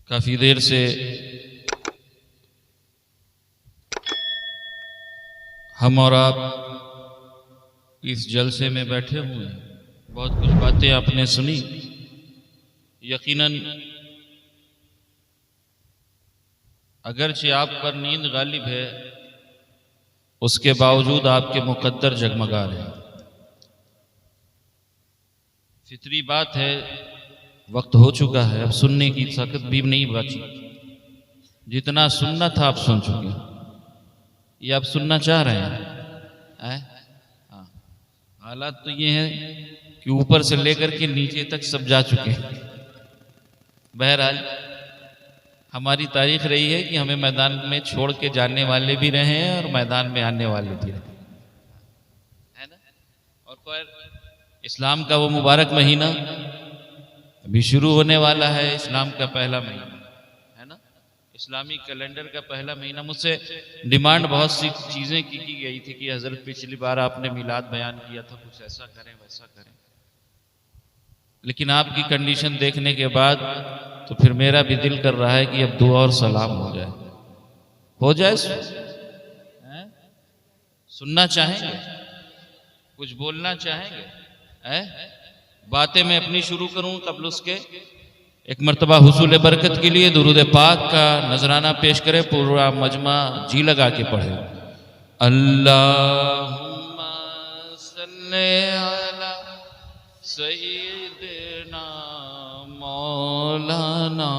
काफ़ी देर से हम और आप इस जलसे में बैठे हुए हैं। बहुत कुछ बातें आपने सुनी। यकीनन अगरचे आप पर नींद गालिब है, उसके बावजूद आपके मुकद्दर जगमगा रहे हैं। फितरी बात है, वक्त हो चुका है, अब सुनने की ताकत भी नहीं बची। जितना सुनना था आप सुन चुके हैं। ये आप सुनना चाह रहे हैं? हाँ, हालात तो ये हैं कि ऊपर से लेकर के नीचे तक सब जा चुके हैं। बहरहाल हमारी तारीख रही है कि हमें मैदान में छोड़ के जाने वाले भी रहे हैं और मैदान में आने वाले भी रहे, है ना। और फिर इस्लाम का वो मुबारक महीना अभी शुरू होने वाला है। इस्लाम का पहला महीना है ना, इस्लामी कैलेंडर का पहला महीना। मुझसे डिमांड बहुत सी चीज़ें की गई थी कि हजरत पिछली बार आपने मिलाद बयान किया था, कुछ ऐसा करें वैसा करें, लेकिन आपकी कंडीशन देखने के बाद तो फिर मेरा भी दिल कर रहा है कि अब दुआ और सलाम हो जाए। सुनना चाहेंगे, कुछ बोलना चाहेंगे? बातें मैं अपनी शुरू करूं, कबल उसके एक मर्तबा हुसूल बरकत के लिए दुरूद पाक का नजराना पेश करे। पूरा मजमा जी लगा के पढ़े। अल्लाहुम्मा सल्ले अला सय्यिदना मौलाना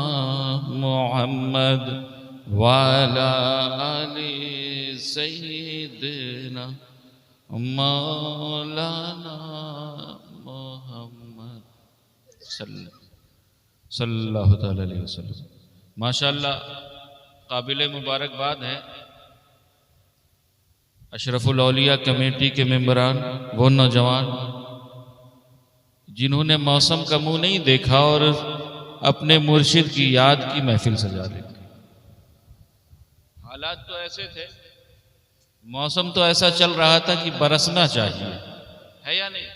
मुहम्मद वाला आले सय्यिदना मौलाना मुहम्मद सल्लल्लाहु अलैहि वसल्लम। माशाअल्लाह काबिल मुबारकबाद है अशरफुल औलिया कमेटी के मेंबरान, वो नौजवान जिन्होंने मौसम का मुंह नहीं देखा और अपने मुर्शिद की याद की महफिल सजा दी। हालात तो ऐसे थे, मौसम तो ऐसा चल रहा था कि बरसना चाहिए, है या नहीं?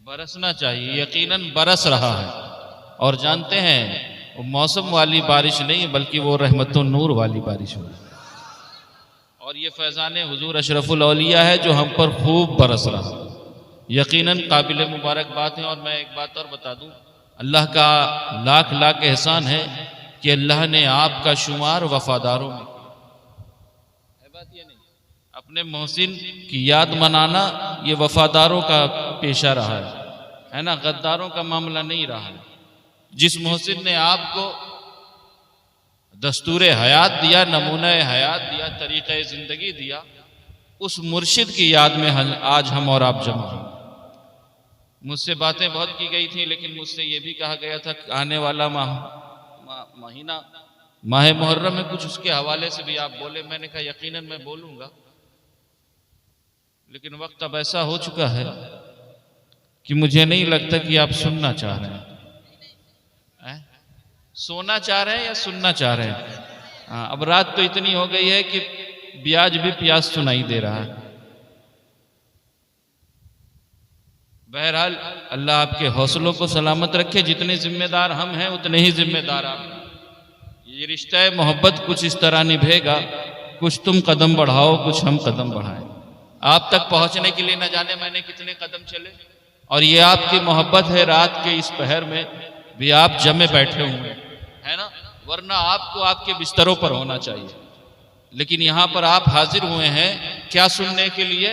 बरसना चाहिए, यकीनन बरस रहा है। और जानते हैं वो मौसम वाली बारिश नहीं बल्कि वो रहमतुन नूर वाली बारिश हुई। और ये फैज़ान हुजूर अशरफुल औलिया है जो हम पर खूब बरस रहा है। यकीनन काबिल मुबारकबाद है। और मैं एक बात और बता दूं, अल्लाह का लाख लाख एहसान है कि अल्लाह ने आपका शुमार वफादारों में किया। है बात ये नहीं? अपने मोहसिन की याद मनाना ये वफादारों का पेशा रहा है ना, गद्दारों का मामला नहीं रहा है। जिस मोहसिन ने आपको दस्तूर हयात दिया, नमूना हयात दिया, तरीक़े ज़िंदगी दिया, उस मुर्शिद की याद में आज हम और आप जमा हैं। मुझसे बातें बहुत की गई थी, लेकिन मुझसे ये भी कहा गया था कि आने वाला महीना माह मुहर्रम में कुछ उसके हवाले से भी आप बोले। मैंने कहा यकीनन मैं बोलूँगा, लेकिन वक्त अब ऐसा हो चुका है कि मुझे नहीं लगता कि आप सुनना चाह रहे हैं। सोना चाह रहे हैं या सुनना चाह रहे हैं? हाँ, अब रात तो इतनी हो गई है कि ब्याज भी प्यास सुनाई दे रहा है। बहरहाल अल्लाह आपके हौसलों को सलामत रखे। जितने जिम्मेदार हम हैं उतने ही जिम्मेदार आप हैं। ये रिश्ता मोहब्बत कुछ इस तरह निभेगा, कुछ तुम कदम बढ़ाओ, कुछ हम कदम बढ़ाएं। आप तक पहुंचने के लिए न जाने मैंने कितने कदम चले, और ये आपकी मोहब्बत है। रात के इस पहर में भी आप जमे बैठे हुए है ना, वरना आपको आपके बिस्तरों पर होना चाहिए, लेकिन यहां पर आप हाजिर हुए हैं क्या सुनने के लिए?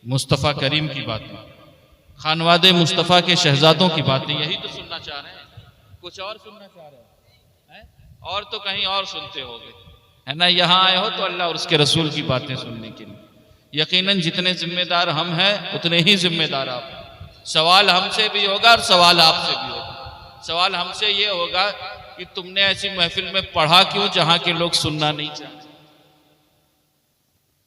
मुस्तफ़ा करीम की बातें, खानवादे मुस्तफ़ा के शहजादों की बातें, यही तो सुनना चाह रहे हैं। कुछ और सुनना चाह रहे हैं? और तो कहीं और सुनते होगे, है ना। यहां आए हो तो अल्लाह और उसके रसूल की बातें सुनने के लिए। यकीनन जितने जिम्मेदार हम हैं उतने ही जिम्मेदार आप हैं। सवाल हमसे भी होगा और सवाल आपसे भी होगा। सवाल हमसे ये होगा कि तुमने ऐसी महफिल में पढ़ा क्यों जहां के लोग सुनना नहीं चाहते।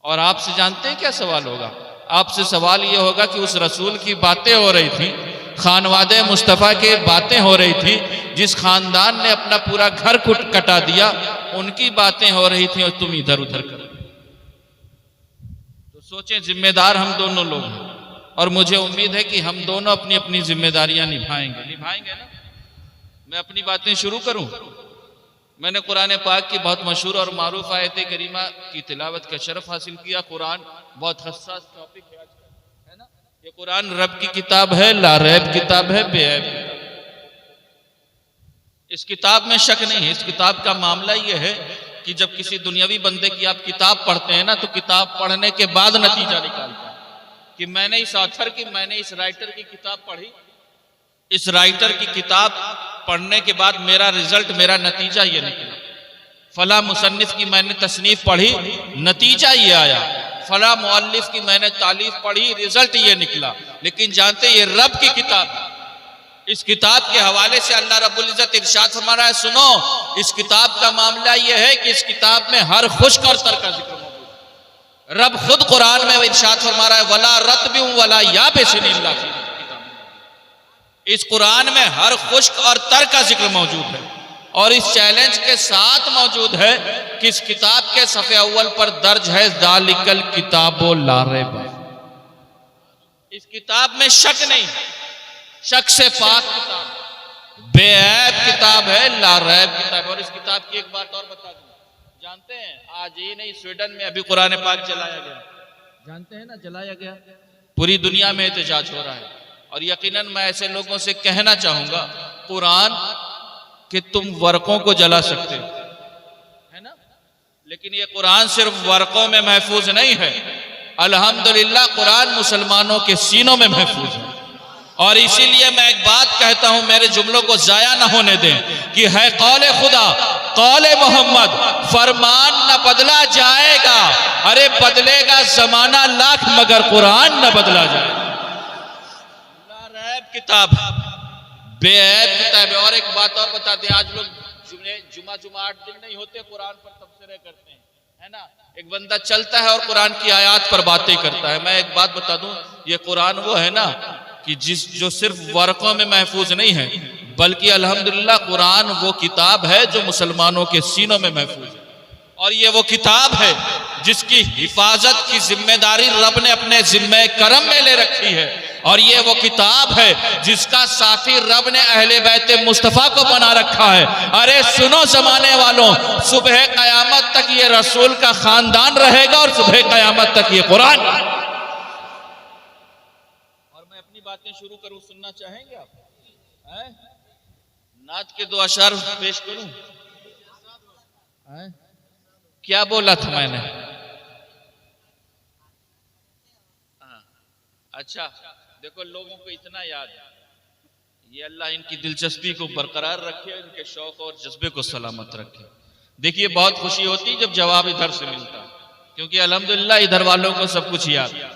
और आपसे जानते हैं क्या सवाल होगा? आपसे सवाल ये होगा कि उस रसूल की बातें हो रही थी, खानवादे मुस्तफ़ा के बातें हो रही थी, जिस खानदान ने अपना पूरा घर कटा दिया, उनकी बातें हो रही थी, और तुम इधर उधर कर। तो सोचें, जिम्मेदार हम दोनों लोग हैं, और मुझे उम्मीद है कि हम दोनों अपनी अपनी जिम्मेदारियां निभाएंगे ना। मैं अपनी बातें शुरू करूं? मैंने कुरान पाक की बहुत मशहूर और मारूफ आयत करीमा की तिलावत का शरफ हासिल किया। कुरान बहुत हसास टॉपिक है आज का, है ना। ये कुरान रब की किताब है, लारैब किताब है, बेऐब किताब। इस किताब में शक नहीं है। इस किताब का मामला यह है कि जब किसी दुनियावी बंदे की आप किताब पढ़ते हैं ना, तो किताब पढ़ने के बाद नतीजा निकालते हैं कि मैंने इस ऑथर की, मैंने इस राइटर की किताब पढ़ी, इस राइटर की किताब पढ़ने के बाद मेरा रिजल्ट, मेरा नतीजा ये निकला। फला मुसन्निफ की मैंने तसनीफ पढ़ी, नतीजा ये आया। फला मुअल्लिफ की मैंने तालीफ पढ़ी, रिजल्ट ये निकला। लेकिन जानते ये रब की किताब है। इस किताब के हवाले से अल्लाह रब्बुल इज्जत इरशाद फरमा रहा है, सुनो, इस किताब का मामला यह है कि इस किताब में हर खुश्क और तर का जिक्र मौजूद है। रब खुद कुरान में इरशाद फरमा रहा है, वला रत्बिन वला याबिसिन इल्ला फी किताब। इस कुरान में हर खुश्क और तर का जिक्र मौजूद है। और इस चैलेंज के साथ मौजूद है कि इस किताब के सफ़े अव्वल पर दर्ज है, ज़ालिकल किताबो ला रैब। इस किताब में शक नहीं, शक से पाक किताब, बेऐब किताब है, लारैब किताब। और इस किताब की एक बात और बता दूं, जानते हैं आज ही नहीं, स्वीडन में अभी कुरान पाक जलाया गया, जानते हैं ना, जलाया गया। पूरी दुनिया में एहतजाज हो रहा है। और यकीनन मैं ऐसे लोगों से कहना चाहूंगा, कुरान कि तुम वर्कों को जला सकते हो, है ना, लेकिन ये कुरान सिर्फ वर्कों में महफूज नहीं है। अल्हम्दुलिल्लाह कुरान मुसलमानों के सीनों में महफूज है। और इसीलिए मैं एक बात कहता हूं, मेरे जुमलों को जाया ना होने दें, कि है कौले खुदा, कौले मोहम्मद, फरमान न बदला जाएगा। अरे बदलेगा जमाना लाख, मगर कुरान न बदला जाएगा। लारैब किताब, बेऐब किताब है। और एक बात और बता दें, आज लोग जुमा 8 दिन नहीं होते, कुरान पर तबसरे करते हैं, है ना। एक बंदा चलता है और कुरान की आयत पर बातें करता है। मैं एक बात बता दूं, ये कुरान वो है ना कि जो सिर्फ वर्कों में महफूज नहीं है, बल्कि अल्हम्दुलिल्लाह कुरान वो किताब है जो मुसलमानों के सीनों में महफूज है। और ये वो किताब है जिसकी हिफाजत की जिम्मेदारी रब ने अपने जिम्मे करम में ले रखी है। और ये वो किताब है जिसका साथी रब ने अहले बैत मुस्तफ़ा को बना रखा है। अरे सुनो जमाने वालों, सुबह कयामत तक ये रसूल का खानदान रहेगा और सुबह कयामत तक ये कुरान। बातें शुरू करूं, सुनना चाहेंगे आप? नात के 2 अशार पेश करूं? क्या बोला था मैंने? अच्छा देखो, लोगों को इतना याद है, ये अल्लाह इनकी दिलचस्पी को बरकरार रखे, इनके शौक और जज्बे को सलामत रखे। देखिए बहुत खुशी होती जब जवाब इधर से मिलता, क्योंकि अल्हम्दुलिल्लाह इधर वालों को सब कुछ याद है।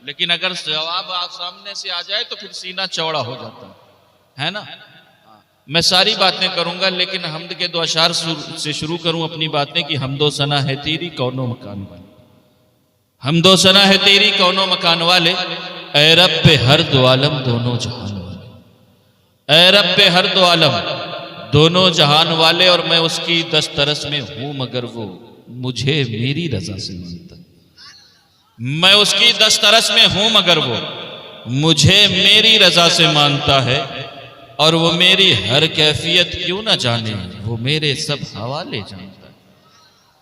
लेकिन अगर जवाब आप सामने से आ जाए तो फिर सीना चौड़ा हो जाता है ना। मैं सारी बातें करूंगा, लेकिन हमद के 2 अशार से शुरू करूं अपनी बातें कि हमदो सना है तेरी कौनो मकान वाले, हमदो सना है तेरी कौनो मकान वाले, ऐ रब पे हर दो आलम दोनों जहान वाले, ऐ रब पे हर दो आलम दोनों जहान वाले। और मैं उसकी दस्तरस में हूं, मगर वो मुझे मेरी रजा से मानता, मैं उसकी दस्तरस में हूं मगर वो मुझे मेरी रजा से मानता है। और वो मेरी हर कैफियत क्यों ना जाने, वो मेरे सब हवाले जानता है।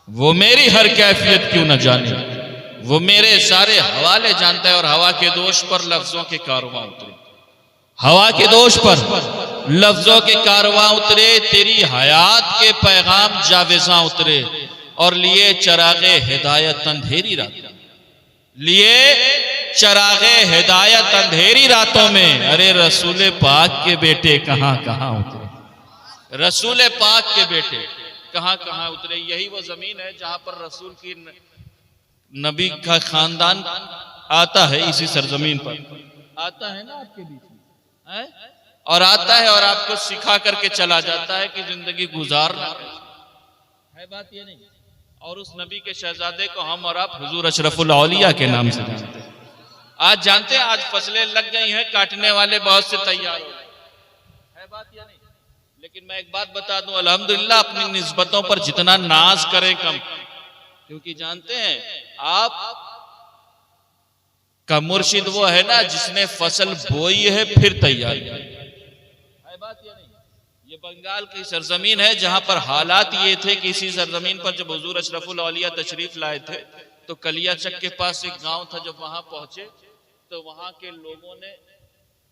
वो मेरी हर कैफियत क्यों ना जाने, वो मेरे सारे हवाले जानता है। और हवा के दोष पर लफ्जों के कारवां उतरे, हवा के दोष पर लफ्जों के कारवां उतरे, तेरी हयात के पैगाम जावेज़ां उतरे। और लिए चरागे हिदायत अंधेरी रात, लिए चरागे हिदायत अंधेरी रातों में। अरे रसूल पाक के बेटे कहां कहां उतरे, रसूल पाक के बेटे कहां कहां उतरे। यही वो जमीन है जहां पर रसूल की नबी का खानदान आता है, इसी सरजमीन पर आता है ना आपके बीच में, और आता है और आपको सिखा करके चला जाता है कि जिंदगी गुजारना है। बात ये नहीं। और उस नबी के शहजादे को हम और आप हुजूर अशरफुल औलिया के नाम से जानते हैं। आज जानते हैं, आज फसलें लग गई हैं, काटने वाले बहुत से तैयार हो गए, है बात या नहीं। लेकिन मैं एक बात बता दूं, अल्हम्दुलिल्लाह अपनी निस्बतों पर जितना नाज करें कम, क्योंकि जानते हैं आप का मुर्शिद वो है ना जिसने फसल बोई है फिर तैयार की है। बात या नहीं। ये बंगाल की सरजमीन है जहां पर हालात ये थे कि इसी सरजमीन पर जब हुजूर अशरफुल औलिया तशरीफ लाए थे तो कलियाचक के पास एक गांव था। जब वहां पहुंचे तो वहां के लोगों ने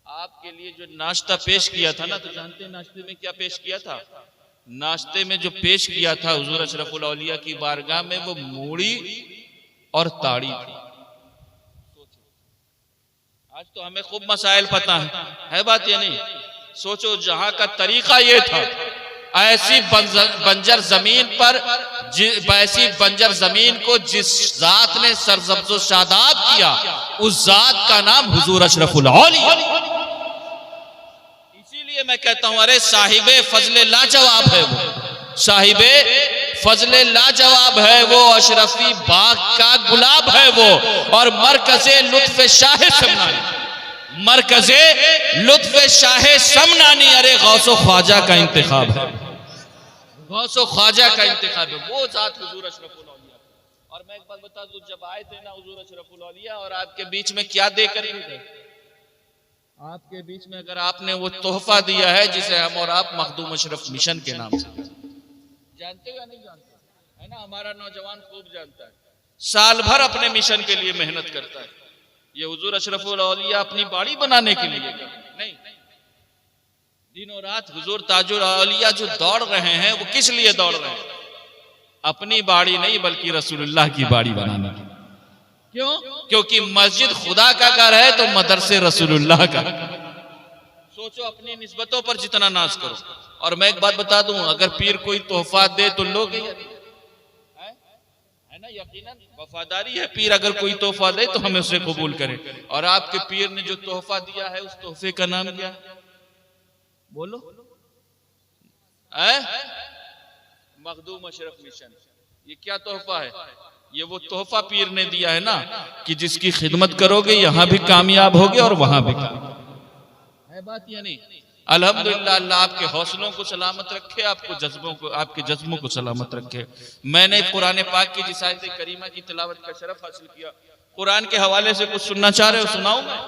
आपके लिए जो नाश्ता पेश किया था ना, तो जानते हैं नाश्ते में क्या पेश किया था? नाश्ते में जो पेश किया था हुजूर अशरफुल औलिया की बारगाह में, वो मूढ़ी और ताड़ी थी। आज तो हमें खूब मसाइल पता है बात ये नहीं? सोचो जहां का तरीका ये था, ऐसी बंजर जमीन पर, ऐसी बंजर जमीन को जिस जात ने सरसब्ज़ो शादाब किया, उस जात का नाम हुजूर अशरफुल औलिया। इसीलिए मैं कहता हूं, अरे साहिबे फजले लाजवाब है वो, साहिबे फजले लाजवाब है वो, अशरफी बाग का गुलाब है वो, और मरकज़े लुत्फ़े शाह समनानी, मरकज़े लुत्फ़े शाह समनानी, अरे गौसो ख्वाजा का इंतखाब है, गौसो ख्वाजा का इंतखाब है, वो जात हुजूर अशरफुल औलिया। और मैं एक बात बता दूं, जब आए थे ना हुजूर अशरफुल औलिया, और आपके बीच में क्या देकर गए? आपके बीच में अगर आपने वो तोहफा दिया है जिसे हम और आप मखदूम अशरफ मिशन के नाम से जानते हो या नहीं जानते? है ना, हमारा नौजवान खूब जानता है, साल भर अपने मिशन के लिए मेहनत करता है। ये हुजूर अशरफुल औलिया अपनी बाड़ी बनाने के लिए नहीं, दिनों रात हुजूर ताजुल औलिया जो दौड़ रहे हैं, वो किस लिए दौड़ रहे हैं? अपनी बाड़ी नहीं, बल्कि रसूलुल्लाह की बाड़ी बनाने के लिए। क्यों? क्योंकि मस्जिद खुदा का घर है तो मदरसे रसूलुल्लाह का। सोचो अपनी निस्बतों पर जितना नाज करो। और मैं एक बात बता दूं, अगर पीर कोई तोहफा दे तो लोग है ना, यकीनन वफादारी है। पीर अगर कोई तोहफा दे तो हमें उसे कबूल करें। और आपके पीर ने जो तोहफा दिया है, उस तोहफे का नाम क्या है? बोलो। मखदूम अशरफ मिशन। ये क्या तोहफा है? ये वो तोहफा पीर ने दिया है ना, कि जिसकी खिदमत करोगे यहां भी कामयाब होगे और वहां भी कामयाब है। बात ये नहीं? अल्हम्दुलिल्लाह, अल्लाह आपके हौसलों को सलामत रखे, आपको जज्बों को, आपके जज्बों को सलामत रखे। मैंने कुरान पाक की जिस आयत करीमा की तिलावत का शरफ हासिल किया, कुरान के हवाले से कुछ सुनना चाह रहे हो? सुनाऊं मैं?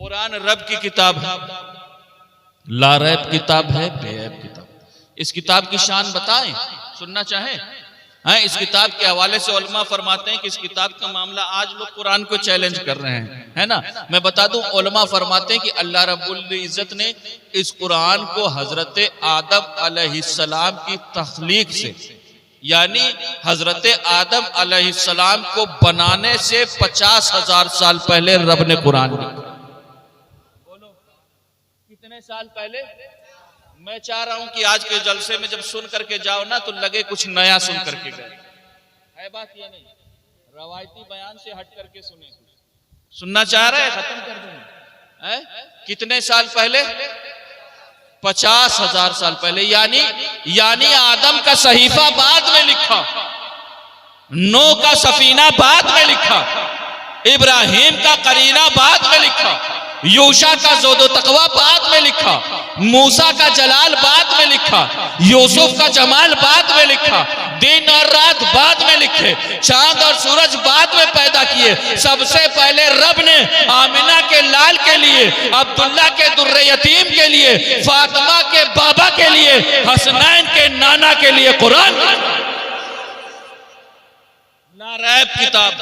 कुरान रब की किताब है, लारैब किताब है, बेऐब किताब। इस किताब की शान बताएं, सुनना चाहें? इस किताब के हवाले से उलमा फरमाते हैं कि इस किताब का मामला आज लोग कुरान को चैलेंज कर रहे हैं, है ना। मैं बता दूं, उलमा फरमाते हैं कि अल्लाह रब्बुल इज्जत ने इस कुरान को हजरत आदम अलैहिस्सलाम की तख्लीक से, यानी हजरत आदम अलैहिस्सलाम को बनाने से 50,000 साल पहले रब ने कुरान लिखा। बोलो कितने साल पहले? मैं चाह रहा हूं कि आज के जलसे में जब सुन करके जाओ ना, तो लगे कुछ नया सुन करके गए। है बात ये नहीं? रवायती बयान से हट करके सुने। सुनना चाह रहे हैं? खत्म कर दूं। कितने साल पहले? 50,000 साल पहले। यानी आदम का सहीफा बाद में लिखा, नूह का सफीना बाद में लिखा, इब्राहिम का करीना बाद में लिखा, यूशा का ज़ोदो तकवा बाद में लिखा, मूसा का जलाल बाद में लिखा, यूसुफ का जमाल बाद में लिखा, दिन और रात बाद में लिखे, चांद और सूरज बाद में पैदा किए। सबसे पहले रब ने आमिना के लाल के लिए, अब्दुल्ला के दुर्रे यतीम के लिए, फातिमा के बाबा के लिए, हसनैन के नाना के लिए कुरान। लारैब किताब,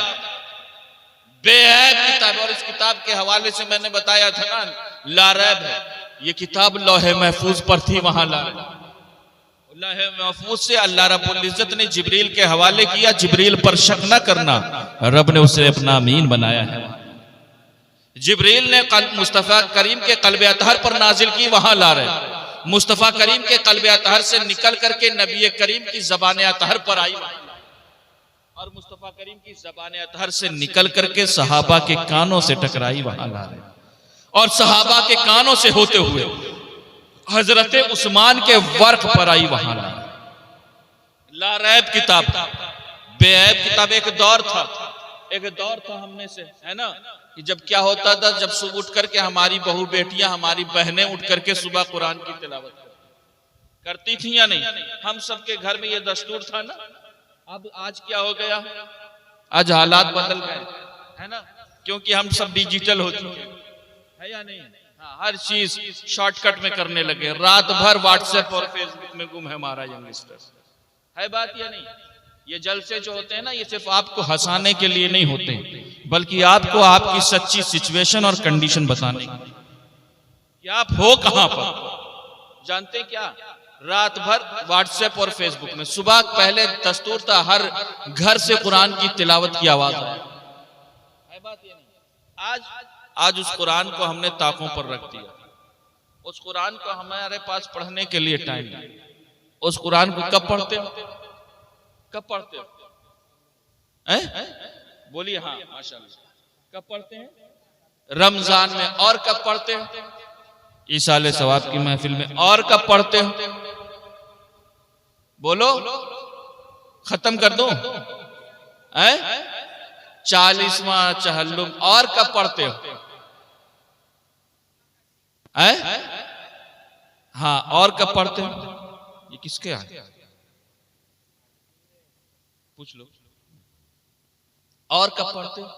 बेऐब किताब। और इस किताब के हवाले से मैंने बताया था ना, लारैब है। ये किताब लौहे महफूज पर थी, वहां लौहे महफूज से अल्लाह रब्बुल इज्जत ने जिब्रील के हवाले किया। जिब्रील पर शक न करना, रब ने उसे अपना अमीन बनाया है। जिब्रील ने मुस्तफा करीम के कल्बे अतहर पर नाजिल की, वहां लारैब। मुस्तफा करीम के कल्बे अतहर से निकल करके नबी करीम की ज़बान अतहर पर आई, और मुस्तफा करीम की ज़बान अतहर से निकल करके सहाबा के कानों से टकराई, वहां लारैब। और सहाबा के कानों से होते हुए हजरत उस्मान के वर्क पर आई, वहां लारैब किताब, बेऐब किताब। एक दौर था हमने से, है ना, कि जब क्या होता था, जब सुबह उठ करके हमारी बहू बेटियां, हमारी बहनें उठ करके सुबह कुरान की तिलावत करती थी या नहीं? हम सबके घर में ये दस्तूर था ना। अब आज क्या हो गया? आज हालात बदल गए, है ना, क्योंकि हम सब डिजिटल हो चुके हैं, है या नहीं? हर चीज शॉर्टकट में करने लगे, रात भर व्हाट्सएप और फेसबुक में गुम है हमारा यंगस्टर्स। है बात या नहीं? ये जलसे जो होते हैं ना, ये सिर्फ आपको हंसाने के लिए नहीं होते, बल्कि आपको आपकी सच्ची सिचुएशन और कंडीशन बताने कि आप हो कहां पर। जानते क्या, रात भर व्हाट्सएप और फेसबुक में, सुबह पहले दस्तूर था हर घर से कुरान की तिलावत की आवाज आए। है बात ये नहीं? आज उस कुरान को हमने ताकों पर रख दिया। उस कुरान को हमारे पास पढ़ने के लिए टाइम नहीं। उस कुरान को कब पढ़ते हो? कब पढ़ते हो? बोलिए हाँ माशाल्लाह। कब पढ़ते हैं? रमजान में। और कब पढ़ते हो? ईसाले सवाब की महफिल में। और कब पढ़ते हो? बोलो, खत्म कर दो। 40वां चहल्लुम। और कब पढ़ते हो? हाँ, और कब पढ़ते हो? ये किसके आए? पूछ लो। और कब पढ़ते हो?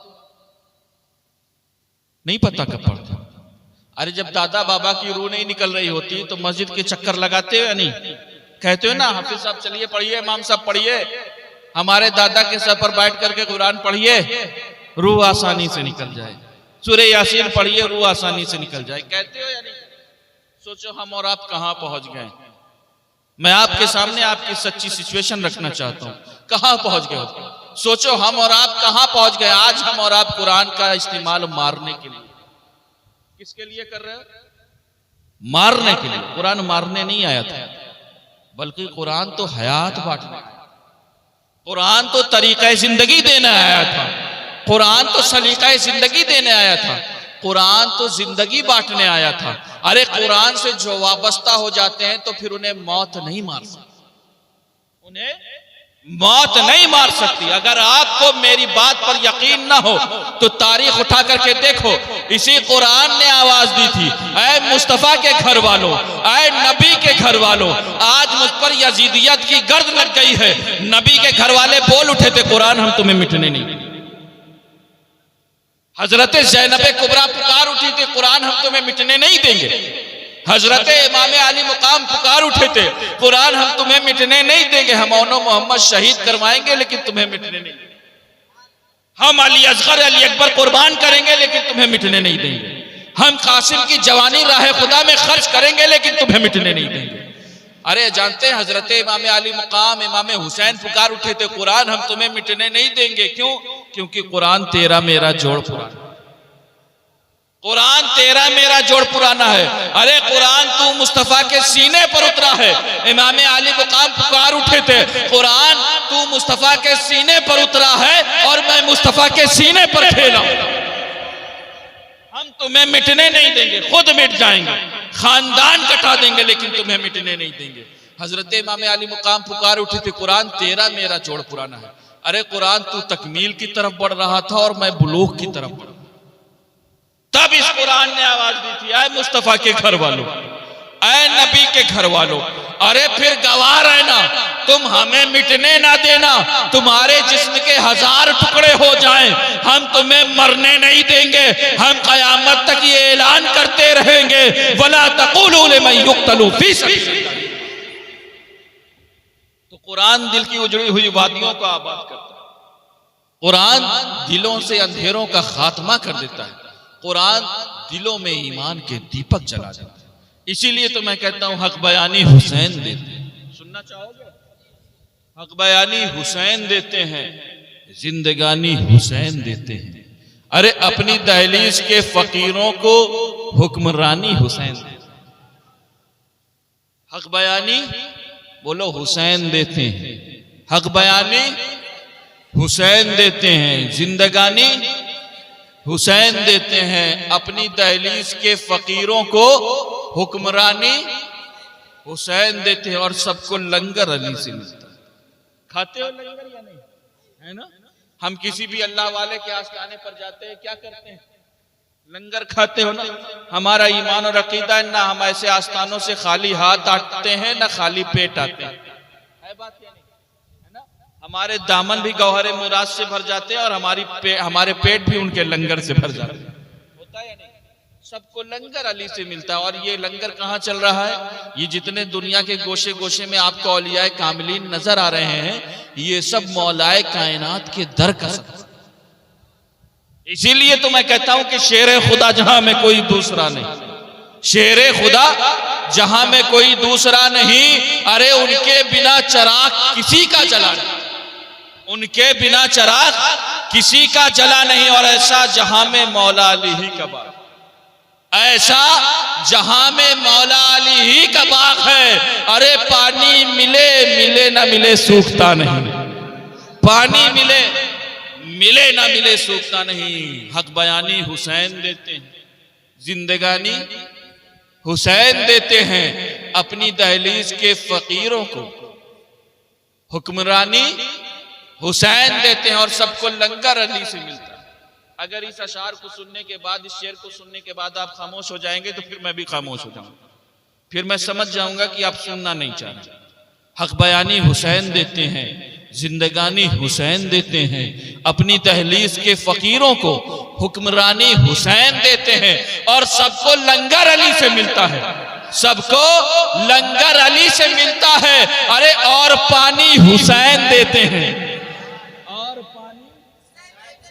नहीं पता कब पढ़ते हो? अरे जब दादा बाबा की रूह नहीं निकल रही होती तो मस्जिद के चक्कर लगाते हो या नहीं? कहते हो ना, हाफिज साहब चलिए पढ़िए, इमाम साहब पढ़िए, हमारे दादा के सर पर बैठ करके कुरान पढ़िए, रूह आसानी से निकल जाए। सूरह यासीन पढ़िए, रूह आसानी से निकल जाए। कहते हो या नहीं? सोचो हम और आप कहां पहुंच गए। मैं आपके सामने आपकी सच्ची सिचुएशन रखना चाहता हूं। कहां पहुंच गए हो? सोचो हम और आप कहां पहुंच गए। आज हम और आप कुरान का इस्तेमाल मारने के लिए, किसके लिए कर रहे हो? मारने के लिए। कुरान मारने नहीं आया था, बल्कि कुरान तो हयात बांटने आया। कुरान तो तरीका जिंदगी देने आया था। कुरान तो सलीका जिंदगी देने आया था। कुरान तो जिंदगी बांटने आया था। अरे कुरान से जो वाबस्ता हो जाते हैं तो फिर उन्हें मौत नहीं मार सकती, उन्हें मौत नहीं मार सकती। अगर आपको मेरी बात पर यकीन ना हो तो तारीख उठा करके देखो। इसी कुरान ने आवाज दी थी, ऐ मुस्तफा के घर वालों, ऐ नबी के घर वालों, आज मुझ पर यजीदियत की गर्द लग गई है। नबी के घर वाले बोल उठे थे, कुरान हम तुम्हें मिटने नहीं देंगे। हजरत ज़ैनब कुबरा पुकार उठी थी, कुरान हम तुम्हें मिटने नहीं देंगे। हजरत इमाम अली मुकाम पुकार उठे थे, कुरान हम तुम्हें मिटने नहीं देंगे। हम मोहम्मद शहीद करवाएंगे लेकिन तुम्हें मिटने नहीं देंगे। हम अली असगर अली अकबर कुर्बान करेंगे लेकिन तुम्हें मिटने नहीं देंगे। हम कासिम की जवानी राह खुदा में खर्च करेंगे लेकिन तुम्हें मिटने नहीं देंगे। अरे जानते हैं हजरत इमाम अली मुकाम इमाम हुसैन पुकार उठे थे, कुरान हम तुम्हें मिटने नहीं देंगे। क्यों? क्योंकि कुरान तेरा मेरा जोड़ पुराना, कुरान तेरा मेरा जोड़ पुराना है। अरे कुरान तू मुस्तफा के सीने पर उतरा है। इमाम अली मुकाम पुकार उठे थे, कुरान तू मुस्तफा के सीने पर उतरा है और मैं मुस्तफा के सीने पर खेला। हम तुम्हें मिटने नहीं देंगे, खुद मिट जाएंगे, खानदान कटा देंगे लेकिन तुम्हें मिटने नहीं देंगे। हजरत इमाम अली मुकाम पुकार उठे थे, कुरान तेरा मेरा जोड़ पुराना है। अरे कुरान तू तकमील की तरफ बढ़ रहा था और मैं बुलूग की तरफ बढ़, तब इस कुरान ने आवाज दी थी, ऐ मुस्तफा के घर वालों, ऐ नबी के घर वालों, अरे फिर गवाह रहना, तुम हमें मिटने ना देना। तुम्हारे जिस्म के 1000 टुकड़े हो जाएं, हम तुम्हें मरने नहीं देंगे। हम कयामत तक ये ऐलान करते रहेंगे, वला तक़ूलू लिमन युक़्तलू फी सबीलिल्लाह। तो कुरान दिल की उजड़ी हुई वादियों को आबाद करता है। कुरान दिलों से अंधेरों का खात्मा कर देता है। कुरान दिलों में ईमान के दीपक जला देता है। इसीलिए तो मैं कहता हूं हक बयानी हुसैन देते हैं। सुनना चाहोगे? हक बयानी हुसैन देते हैं, जिंदगानी हुसैन देते हैं। अरे अपनी दहलीज के फकीरों को हुक्मरानी हुसैन देते हैं। हक बयानी बोलो हुसैन देते हैं, हक बयानी हुसैन देते हैं, जिंदगानी हुसैन देते हैं। अपनी दहलीज के फकीरों को हुक्मरानी हुसैन देते हैं और सबको लंगर अली से मिलता है। खाते हो लंगर या नहीं? है ना? हम किसी भी अल्लाह वाले के आस्थाने पर जाते हैं, क्या करते हैं? लंगर खाते हो ना। हमारा ईमान और अकीदा है ना, हम ऐसे आस्थानों से खाली हाथ आते हैं ना खाली पेट आते हैं। है बात या नहीं? है ना? हमारे दामन भी गौहरे मुराद से भर जाते हैं और हमारे पेट भी उनके लंगर से भर जाते हैं। होता है या नहीं? सबको लंगर अली से मिलता है। और ये लंगर कहाँ चल रहा है? ये जितने दुनिया के गोशे गोशे में आपको औलियाए कामिलीन नजर आ रहे हैं, ये सब मौलाए कायनात के दर का सदका। इसीलिए तो मैं कहता हूं कि शेर खुदा जहां में कोई दूसरा नहीं, शेर खुदा जहां में कोई दूसरा नहीं। अरे उनके बिना चराग किसी का जला नहीं, उनके बिना चराग किसी का जला नहीं। और ऐसा जहां में मौला अली ही का बाग, ऐसा जहां में मौला अली ही का बाग है। अरे पानी मिले मिले ना मिले सूखता नहीं, पानी मिले मिले ना मिले सूखता नहीं। हक बयानी हुसैन देते हैं, जिंदगानी हुसैन देते हैं। अपनी दहलीज के फकीरों को हुक्मरानी हुसैन देते हैं। और सबको लंगर अली से मिलता है। अगर इस अशार को सुनने के बाद, इस शेर को सुनने के बाद आप खामोश हो जाएंगे तो फिर मैं भी खामोश हो जाऊंगा, फिर मैं समझ जाऊंगा कि आप सुनना नहीं चाह रहे। हक बयानी हुसैन देते हैं, जिंदगानी हुसैन देते हैं। अपनी तहलीस के फकीरों को हुक्मरानी हुसैन देते हैं। और सबको लंगर अली से मिलता है, सबको लंगर अली से मिलता है। अरे और पानी हुसैन देते हैं, और पानी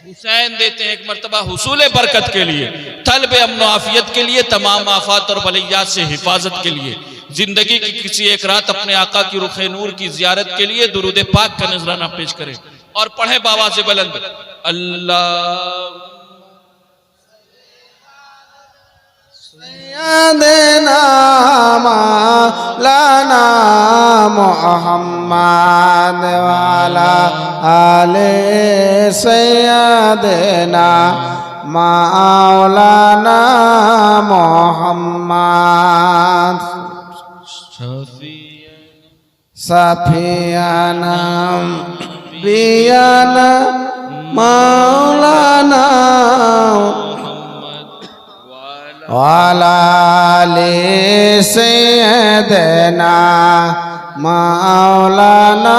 हुसैन देते हैं। एक मर्तबा हुसूल बरकत के लिए, तलब अमन आफियत के लिए, तमाम आफात और बलियात से हिफाजत के लिए, जिंदगी की किसी एक रात अपने आका की रुखे नूर की जियारत के लिए दुरूद पाक का नजराना पेश करें और पढ़े बाबा से बुलंद अल्लाह सय्यदना मौलाना मुहम्मद वाला आले सय्यदना मौलाना मुहम्मद सफियाना बियाना मौलाना वाला ले सैयदना मौलाना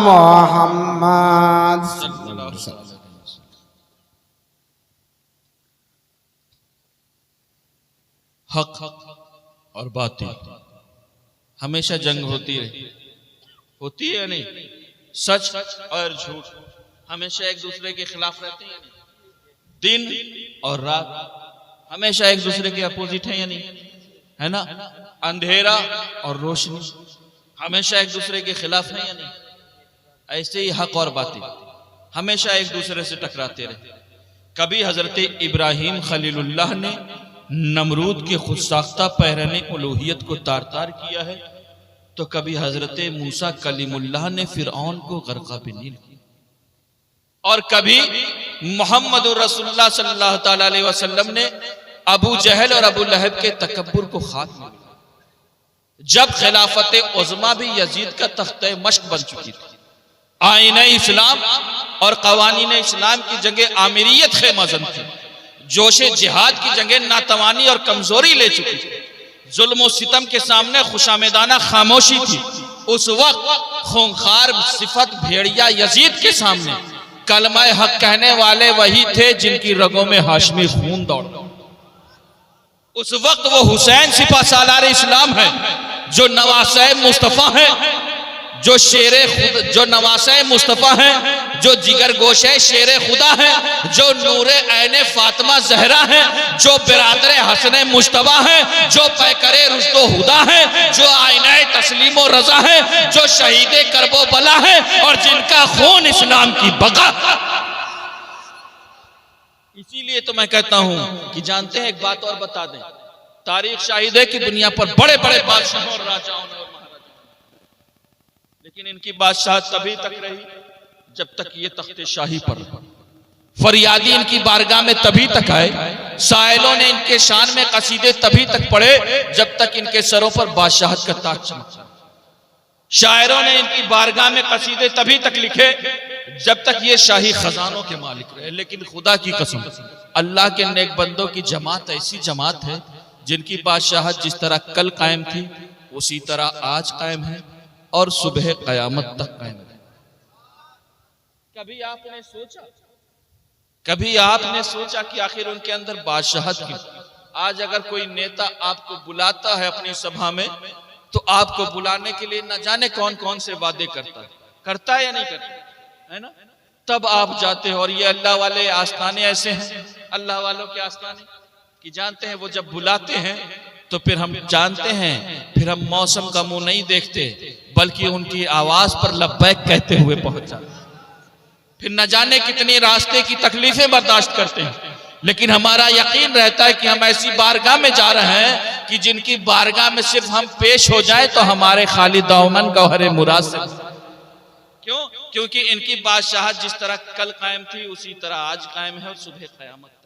मुहम्मद। हक और बातिल हमेशा जंग होती रही, होती है या नहीं? सच और झूठ हमेशा एक दूसरे के खिलाफ रहते हैं, दिन और रात हमेशा एक दूसरे के अपोजिट है या नहीं, है ना? अंधेरा और रोशनी हमेशा एक दूसरे के खिलाफ है या नहीं? ऐसे ही हक और बातिल हमेशा एक दूसरे से टकराते रहे। कभी हजरत इब्राहिम खलीलुल्लाह ने नमरूद के खुद साख्ता पहरने उलूहियत को तार तार किया है, तो कभी हजरत मूसा कलीमुल्लाह ने फिरऔन को गर्क़ बिनील किया, और कभी मोहम्मद रसूलुल्लाह सल्लल्लाहु अलैहि वसल्लम ने अबू जहल और अबू लहब के तकब्बुर को खात्मा दिया। जब खिलाफत उज़्मा भी यजीद का तख्ते मश्क बन चुकी थी, आईने इस्लाम और कवानीन इस्लाम की जगह आमिरियत खेमज़न थी, जोशे जिहाद की जगह नातवानी और कमजोरी ले चुकी थी, जुल्म और सितम के सामने खुशामेदाना खामोशी थी, उस वक्त खूंखार सिफत भेड़िया यजीद के सामने कलमा हक कहने वाले वही थे जिनकी रगों में हाशमी खून दौड़ता। उस वक्त वो हुसैन सिपा सालार इस्लाम है, जो नवासे मुस्तफा है, जो शेरे खुद, जो नवासे मुस्तफा है, जो जिगर गोशे शेरे खुदा है, जो नूरे ऐने फातिमा जहरा है, जो बिरादरे हसने मुश्तबा है, जो पैकरे रुश्दो हुदा है, जो आईने तस्लीमो रजा है, जो शहीदे करबो बला है, और जिनका खून इस्लाम की बका। इसीलिए तो मैं कहता हूं कि जानते हैं, एक बात और बता दें, तारीख शाहिद है कि दुनिया पर बड़े बड़े बादशाहों और राजाओं ने और महाराजाओं, लेकिन इनकी बादशाह तभी तक रही जब तक ये तख्ते शाही पर फरियादी इनकी बारगाह में तभी तक आए, साइलों ने इनके शान में कसीदे तभी तक पढ़े जब तक इनके सरों पर बादशाहत का ताज चमका, शायरों ने इनकी बारगाह में कसीदे तभी तक लिखे जब तक ये शाही खजानों के मालिक रहे। लेकिन खुदा की कसम, अल्लाह के नेक बंदों की जमात ऐसी जमात है जिनकी बादशाहत जिस तरह कल कायम थी उसी तरह आज कायम है और सुबह कयामत तक कायम है। कभी आपने सोचा कि आखिर उनके अंदर बादशाहत की, आज अगर कोई नेता आपको बुलाता है अपनी सभा में, तो आपको बुलाने के लिए न जाने कौन कौन से वादे करता है या नहीं करता है ना, तब आप जाते हो। और ये अल्लाह वाले आस्थाने ऐसे हैं, अल्लाह वालों के आस्थाने कि जानते हैं वो जब बुलाते हैं तो फिर हम जानते हैं, फिर हम मौसम का मुंह नहीं देखते, बल्कि उनकी आवाज पर लब्बैक कहते हुए पहुंच जाते। फिर न जाने कितनी रास्ते की तकलीफें बर्दाश्त करते हैं, लेकिन हमारा यकीन रहता है कि हम ऐसी बारगाह में जा रहे हैं कि जिनकी बारगाह में सिर्फ हम पेश हो जाए तो हमारे खाली दामन गौहरे मुराद से। क्यों? क्योंकि इनकी बादशाहत जिस तरह कल कायम थी उसी तरह आज कायम है और सुबह क़यामत तक।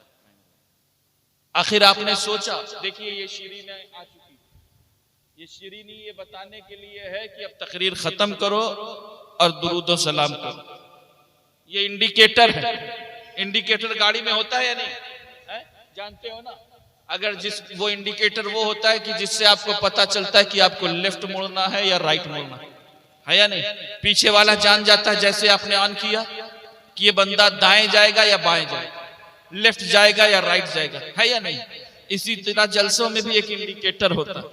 आखिर आपने सोचा, देखिए ये शीरीन आ चुकी, ये शीरीनी ये बताने के लिए है कि अब तकरीर खत्म करो और दुरूद व सलाम करो। ये इंडिकेटर है, इंडिकेटर गाड़ी में होता है या नहीं है? जानते हो ना, अगर वो इंडिकेटर वो होता है कि जिससे आपको पता चलता है कि आपको लेफ्ट मुड़ना है या राइट मुड़ना है या नहीं। पीछे वाला जान जाता है, जैसे आपने ऑन किया कि ये बंदा दाएं जाएगा या बाएं जाएगा, लेफ्ट जाएगा या राइट जाएगा, है या नहीं। इसी तरह जलसों में भी एक इंडिकेटर होता है।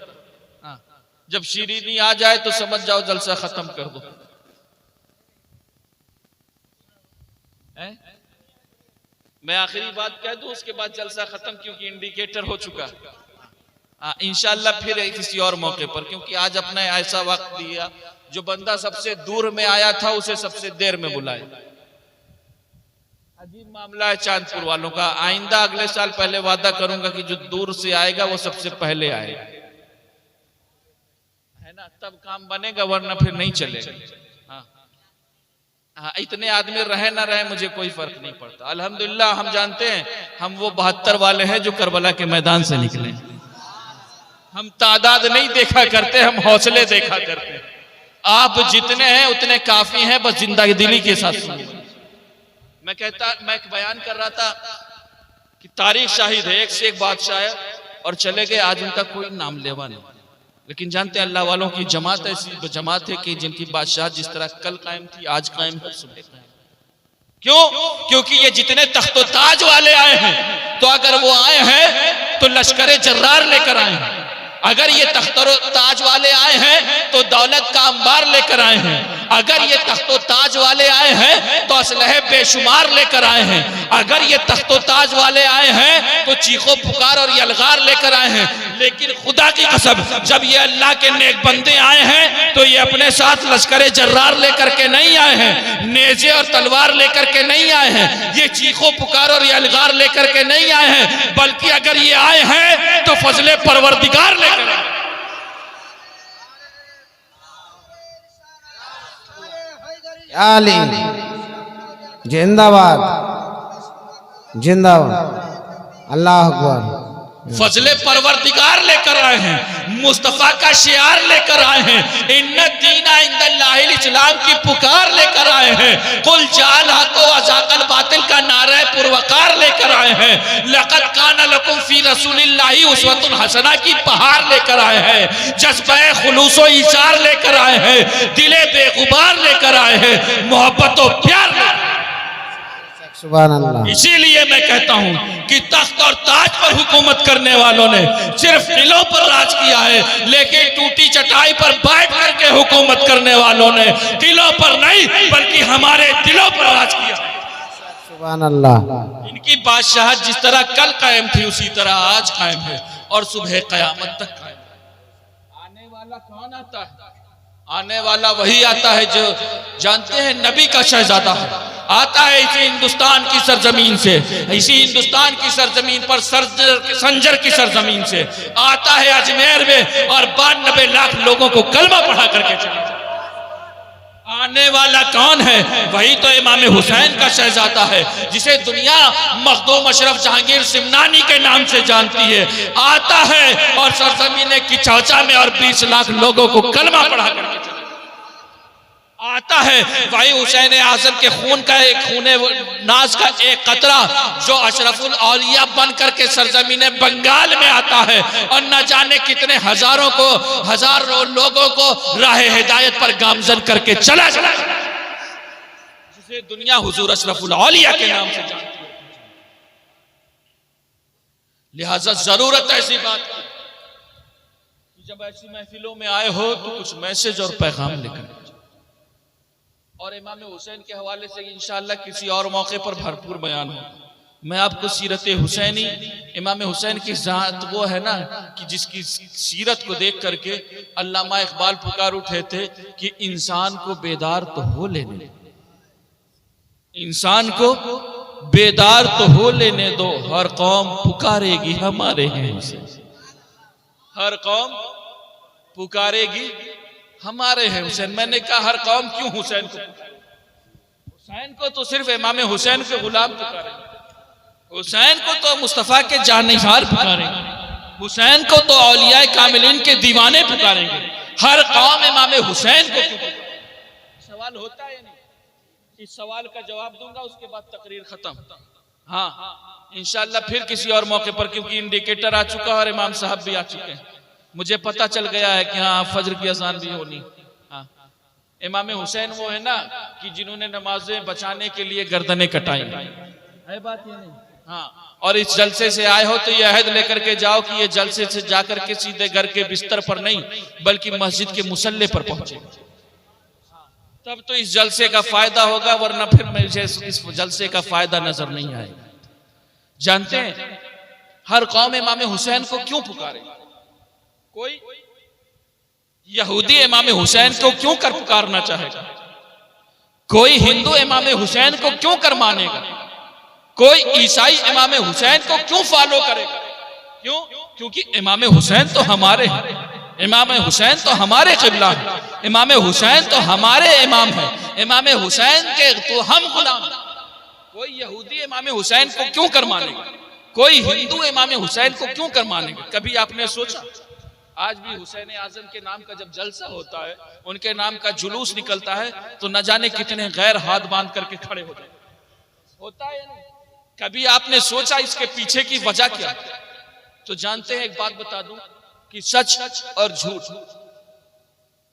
जब शीरीनी आ जाए तो समझ जाओ जलसा खत्म कर दो। मैं आखिरी बात कह दूं, उसके बाद जलसा खत्म, क्योंकि इंडिकेटर हो चुका है। इंशाअल्लाह फिर किसी और मौके पर, क्योंकि आज अपना ऐसा वक्त दिया, जो बंदा सबसे दूर में आया था उसे सबसे देर में बुलाए। अजीब मामला है चांदपुर वालों का। आइंदा अगले साल पहले वादा करूंगा कि जो दूर से आएगा वो सबसे पहले आएगा, है ना, तब काम बनेगा, वरना फिर नहीं चलेगा। हाँ, इतने आदमी रहे ना रहे मुझे कोई फर्क नहीं पड़ता। अल्हम्दुलिल्लाह हम जानते हैं हम वो 72 वाले हैं जो करबला के मैदान से निकले। हम तादाद नहीं देखा करते, हम हौसले देखा करते हैं। आप जितने हैं उतने काफी हैं, बस जिंदगी दिली के साथ सुनिए। मैं एक बयान कर रहा था कि तारीख शाहिद है, एक से एक बादशाह है और चले गए, आज उनका कोई नाम लेवा नहीं। लेकिन जानते हैं अल्लाह वालों की जमात ऐसी जमात है कि जिनकी बादशाह जिस तरह कल कायम थी आज कायम है, सुबह कायम। क्यों? क्योंकि ये जितने तख्तो ताज वाले आए हैं, तो अगर वो आए हैं तो लश्करे जर्रार लेकर आए हैं। अगर ये तख्तो ताज वाले आए हैं तो दौलत का अंबार लेकर आए हैं। अगर ये तख्तो ताज वाले आए हैं तो असलहे बेशुमार लेकर आए हैं। अगर ये तख्तो ताज वाले आए हैं तो चीखो पुकार और यलगार लेकर आए हैं। लेकिन खुदा की कसम, जब ये अल्लाह के नेक बंदे आए हैं तो ये अपने साथ लश्करे जर्रार लेकर के नहीं आए हैं, नेजे और तलवार लेकर के नहीं आए हैं, ये चीखो पुकार और यलगार लेकर के नहीं आए हैं, बल्कि अगर ये आए हैं तो फजले परवरदिगार लेकर आए। आली जिंदाबाद जिंदाबाद, अल्लाह अकबर। फजले परवरदिगार लेकर आए हैं, मुस्तफा का शियार लेकर आए हैं, इन्ना दीना इंदल्लाहिल इस्लाम की पुकार लेकर आए हैं, कुल जाल हक व अज़ाकल बातिल का नारा पुरवकार लेकर आए हैं, लक़द काना लकुम फी रसूलिल्लाहि उस्वतुन हसना की बहार लेकर आए हैं, जज्बे खुलूस व ईसार लेकर आए हैं, दिले बेगुबार लेकर आए हैं, मोहब्बत और प्यार लेकर। सुभान अल्लाह। इसीलिए मैं कहता हूं कि तख्त और ताज पर हुकूमत करने वालों ने सिर्फ दिलों पर राज किया है, लेकिन टूटी चटाई पर बैठ करके हुकूमत करने वालों ने दिलों पर नहीं बल्कि हमारे दिलों पर राज किया। सुभान अल्लाह। इनकी बादशाहत जिस तरह कल कायम थी उसी तरह आज कायम है और सुबह कयामत तक कायम है। आने वाला कौन आता है? आने वाला वही आता है जो जानते हैं नबी का शहजादा है, आता है इसी हिंदुस्तान की सरजमीन से, इसी हिंदुस्तान की सरजमीन पर संजर की सरजमीन से आता है अजमेर में और 92 लाख लोगों को कलमा पढ़ा करके चले। आने वाला कौन है? वही तो इमाम हुसैन का शहजादा है, जिसे दुनिया मखदूम अशरफ जहांगीर सिमनानी के नाम से जानती है। आता है और सरजमीन की चौचा में और 20 लाख लोगों को कलमा पढ़ा करके चले। आता है वही हुसैन आजम के खून का एक खूने नाज का एक कतरा जो अशरफुल औलिया बन करके सरजमीन बंगाल में आता है और न जाने कितने हजारों लोगों को राह हिदायत पर गामजन करके चला चला, जिसे दुनिया हुजूर अशरफुल औलिया के नाम से जानती है। लिहाजा जरूरत है ऐसी बात की कि जब ऐसी महफिलों में आए हो तो कुछ मैसेज और पैगाम लेकर। और इमाम हुसैन के हवाले से इंशाअल्लाह किसी और मौके पर भरपूर बयान हो। मैं आपको सीरत हुसैनी, इमाम हुसैन की जात वो है ना कि जिसकी सीरत को देख करके अल्लामा इकबाल पुकार उठे थे कि इंसान को बेदार तो हो लेने, इंसान को बेदार तो हो लेने दो, हर कौम पुकारेगी हमारे हैं हुसैन, हर कौम पुकारेगी हमारे हैं हुसैन। मैंने कहा हर कौम क्यों हुसैन को? हुसैन को तो सिर्फ इमाम हुसैन के गुलाम पुकारेंगे, हुसैन को तो मुस्तफा के जानिसार पुकारेंगे, हुसैन को तो औलिया कामिलीन के दीवाने पुकारेंगे। हर कौम इमाम हुसैन को क्यों? सवाल होता है नहीं? इस सवाल का जवाब दूंगा, उसके बाद तकरीर खत्म। हाँ इंशाअल्लाह फिर किसी और मौके पर, क्योंकि इंडिकेटर आ चुका है और इमाम साहब भी आ चुके हैं। मुझे पता चल गया है कि हाँ फजर की अजान भी होनी। हाँ इमाम हुसैन वो है ना कि जिन्होंने नमाजें बचाने के लिए गर्दनें कटाई, है बात ये नहीं? हाँ, और इस जलसे से आए हो तो ये अहद लेकर के जाओ कि ये जलसे से जाकर के सीधे घर के बिस्तर पर नहीं बल्कि मस्जिद के मुसल्ले पर पहुंचे, तब तो इस जलसे का फायदा होगा, वरना फिर मुझे इस जलसे का फायदा नजर नहीं आएगा। जानते हैं हर कौम इमाम हुसैन को क्यों पुकारे? कोई यहूदी इमाम हुसैन को क्यों कर पुकारना चाहेगा? कोई हिंदू इमाम हुसैन को क्यों कर मानेगा? कोई ईसाई इमाम हुसैन को क्यों फॉलो करेगा? क्यों? क्योंकि इमाम हुसैन तो हमारे हैं, इमाम हुसैन तो हमारे क़िबला है, इमाम हुसैन तो हमारे इमाम है, इमाम हुसैन के तो हम गुलाम हैं। कोई यहूदी इमाम हुसैन को क्यों कर मानेगा? कोई हिंदू इमाम हुसैन को क्यों कर मानेगा? कभी आपने सोचा? आज भी हुसैन आजम के नाम का जब जलसा होता है, उनके नाम का जुलूस निकलता है, तो न जाने कितने गैर हाथ बांध करके खड़े हो जाते, होता है ना? कभी आपने सोचा इसके पीछे की वजह क्या? तो जानते हैं, एक बात बता दूं कि सच और झूठ,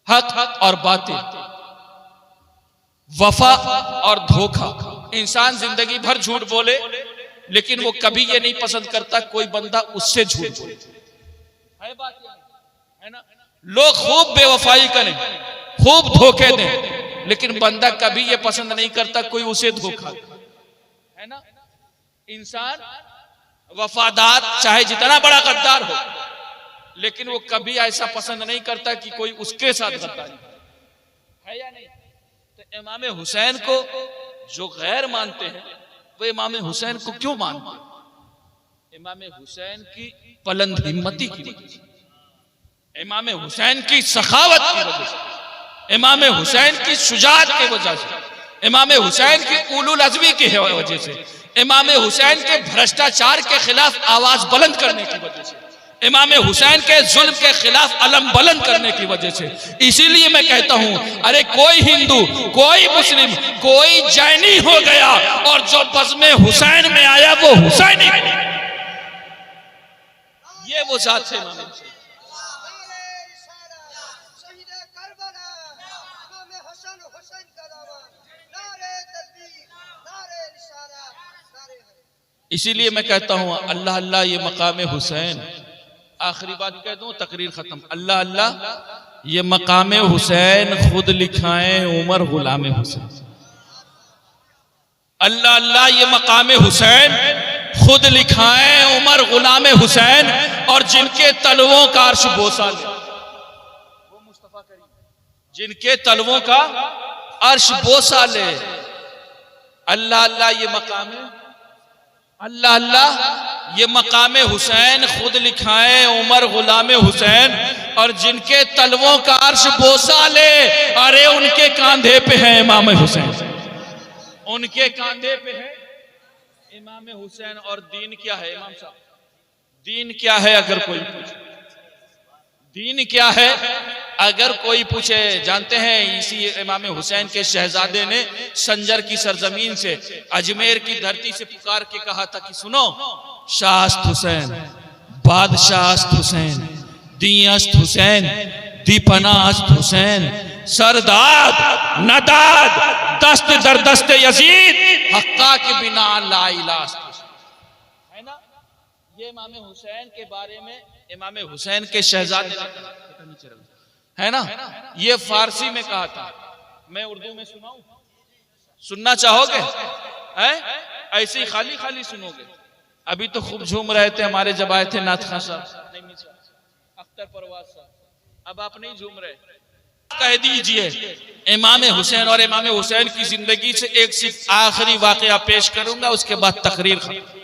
हक और बातिल, वफा और धोखा, इंसान जिंदगी भर झूठ बोले लेकिन वो कभी ये नहीं पसंद करता कोई बंदा उससे झूठ बोले, है बात है ना? लोग खूब बेवफाई करें, खूब धोखे दें, लेकिन बंदा कभी ये पसंद नहीं करता कोई उसे धोखा दे, है ना? इंसान वफादार चाहे जितना बड़ा गद्दार हो, लेकिन वो कभी ऐसा पसंद नहीं करता कि कोई उसके साथ गद्दारी है या नहीं? तो इमाम हुसैन को जो गैर मानते हैं वो इमाम हुसैन को क्यों मानते हैं? इमाम हुसैन की बुलंद हिम्मती की वजह से, इमाम हुसैन की सखावत की वजह से, इमाम हुसैन की शुजाअत की वजह से, इमाम हुसैन की उलुल अज़मी की वजह से, इमाम हुसैन के भ्रष्टाचार के खिलाफ आवाज बुलंद करने की वजह से, इमाम हुसैन के जुल्म के खिलाफ अलम बुलंद करने की वजह से। इसीलिए मैं कहता हूं, अरे कोई हिंदू, कोई मुस्लिम, कोई जैनी हो गया और जो बज़्म हुसैन में आया वो हुसैनी, ये वो जात है इमाम हुसैन। इसीलिए मैं कहता हूं अल्लाह अल्लाह ये मकाम हुसैन, आखिरी बात कह दूं तकरीर खत्म, अल्लाह अल्लाह ये मकाम हुसैन खुद लिखाएं उमर गुलाम हुसैन, अल्लाह अल्लाह ये मकाम हुसैन खुद लिखाएं उमर गुलाम हुसैन, और जिनके तलवों का अर्श बोसा ले, वो मुस्तफा करीम, जिनके तलवों का अर्श बोसा ले, अल्लाह अल्लाह ये मकाम, अल्लाह अल्लाह ये मकाम हुसैन खुद लिखाएं उमर गुलाम हुसैन, और जिनके तलवों का अर्श बोसा ले, अरे उनके कांधे पे है इमाम हुसैन, उनके कांधे पे है इमाम हुसैन। और दीन क्या है इमाम साहब? दीन क्या है अगर कोई पूछे? दीन क्या है अगर कोई पूछे? जानते हैं इसी इमाम हुसैन के शहजादे ने संजर की सरजमीन से, अजमेर की धरती से पुकार के कहा था कि सुनो, शाहस्त हुसैन, बादशाहस्त हुसैन, दीअस्त हुसैन, दीपनास्त हुसैन, सरदाद नदाद दस्त दर दस्त यजीद, हक्का के बिना ला इलास्त, है ना? ये इमाम हुसैन के बारे में इमाम हुसैन के शहजादे ने कहा, है ना, ये फारसी में कहा था। मैं उर्दू में सुनाऊं? सुनना चाहोगे? ऐसे ही खाली खाली सुनोगे? अभी तो खूब झूम रहे थे हमारे जब आए थे नाथ खां साहब, अख्तर परवाज साहब, अब आप नहीं झूम रहे। कह दीजिए इमाम हुसैन और इमाम हुसैन की जिंदगी से एक सिर्फ आखिरी वाकया पेश करूंगा, उसके बाद तकरीर खत्म।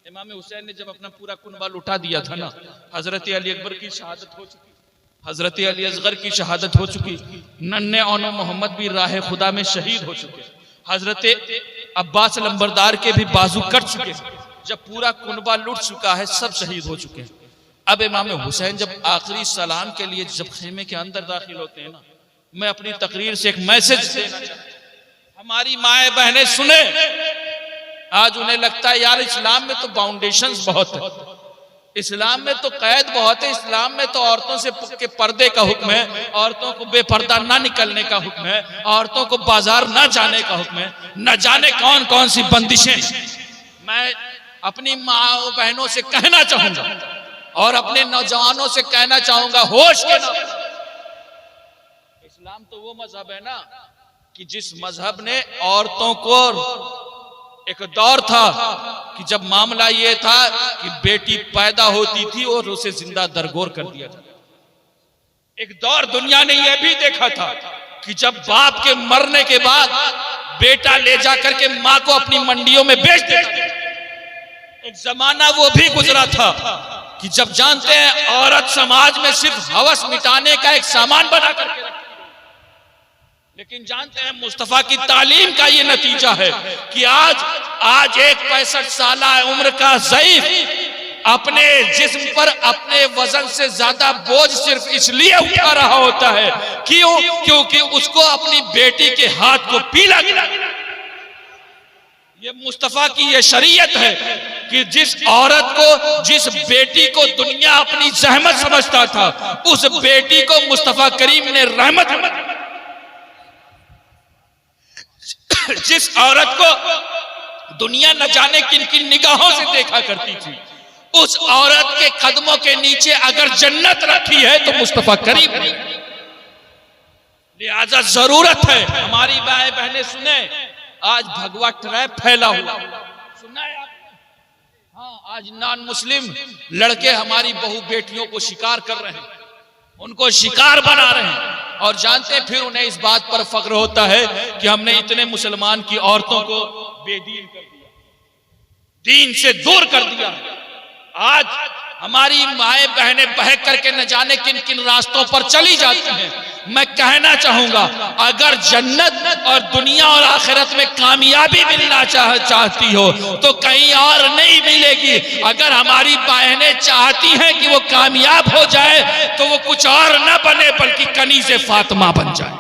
इमाम हुसैन ने जब अपना पूरा कुनबा लुटा दिया था ना, हजरत अली अकबर की शहादत हो चुकी, हजरत अली असगर की शहादत हो चुकी, नन्हे औनो मोहम्मद भी राह खुदा में शहीद हो चुके, हजरत अब्बास लंबरदार के भी बाजू कट चुके, जब पूरा कुनबा लुट चुका है, सब शहीद हो चुके हैं। अब इमाम हुसैन जब आखिरी सलाम के लिए जब खेमे के अंदर दाखिल होते हैं ना, मैं अपनी तकरीर से एक मैसेज देना चाहता हूं, हमारी माए बहनें सुने। आज उन्हें लगता है यार इस्लाम में तो बाउंडेशंस बहुत है, इस्लाम में तो कैद बहुत है, इस्लाम में तो औरतों से के पर्दे का हुक्म है, औरतों को बेपर्दा ना निकलने का हुक्म है, औरतों को बाजार ना जाने का हुक्म है, न जाने कौन कौन सी बंदिशें। मैं अपनी माँ बहनों से कहना चाहूंगा और अपने नौजवानों से कहना चाहूंगा, होश के नाम। इस्लाम तो वो मजहब है ना कि जिस मजहब ने औरतों को, एक दौर था कि जब मामला ये था कि बेटी पैदा होती थी और उसे जिंदा दरगोर कर दिया जाता। एक दौर दुनिया ने यह भी देखा था कि जब बाप के मरने के बाद बेटा ले जाकर के मां को अपनी मंडियों में बेच देता। एक जमाना वो भी गुजरा था कि जब जानते हैं औरत समाज में सिर्फ हवस मिटाने का एक सामान बना करके रखती है, लेकिन जानते हैं मुस्तफा की तालीम का ये नतीजा है कि आज एक 65 साल उम्र का ज़ईफ अपने जिस्म पर अपने वजन से ज्यादा बोझ सिर्फ इसलिए उठा रहा होता है क्योंकि उसको अपनी बेटी के हाथ को पीला गिरा। ये मुस्तफा की ये शरीयत है कि जिस औरत को, जिस बेटी को दुनिया अपनी जहमत समझता था, उस बेटी को मुस्तफा करीम ने रहमत। जिस औरत को दुनिया न जाने किन किन निगाहों से देखा करती थी, उस औरत के कदमों के नीचे अगर जन्नत रखी है तो मुस्तफा करीम ने। लिहाजा जरूरत है, हमारी माएं बहनें सुने, आज भगवा ट्रैप फैला हुआ सुना है आपने? हाँ, आज नॉन मुस्लिम लड़के हमारी बहु बेटियों को शिकार कर रहे हैं, उनको शिकार बना रहे हैं, और जानते हैं फिर उन्हें इस बात पर फख्र होता है कि हमने इतने मुसलमान की औरतों को बेदीन कर दिया, दीन से दूर कर दिया। आज हमारी माएं बहनें बहक करके न जाने किन किन रास्तों पर चली जाती हैं। मैं कहना चाहूंगा, अगर जन्नत और दुनिया और आखिरत में कामयाबी मिलना चाहती हो तो कहीं और नहीं मिलेगी। अगर हमारी बहनें चाहती हैं कि वो कामयाब हो जाए तो वो कुछ और न बने बल्कि कनीज़े फातिमा बन जाए।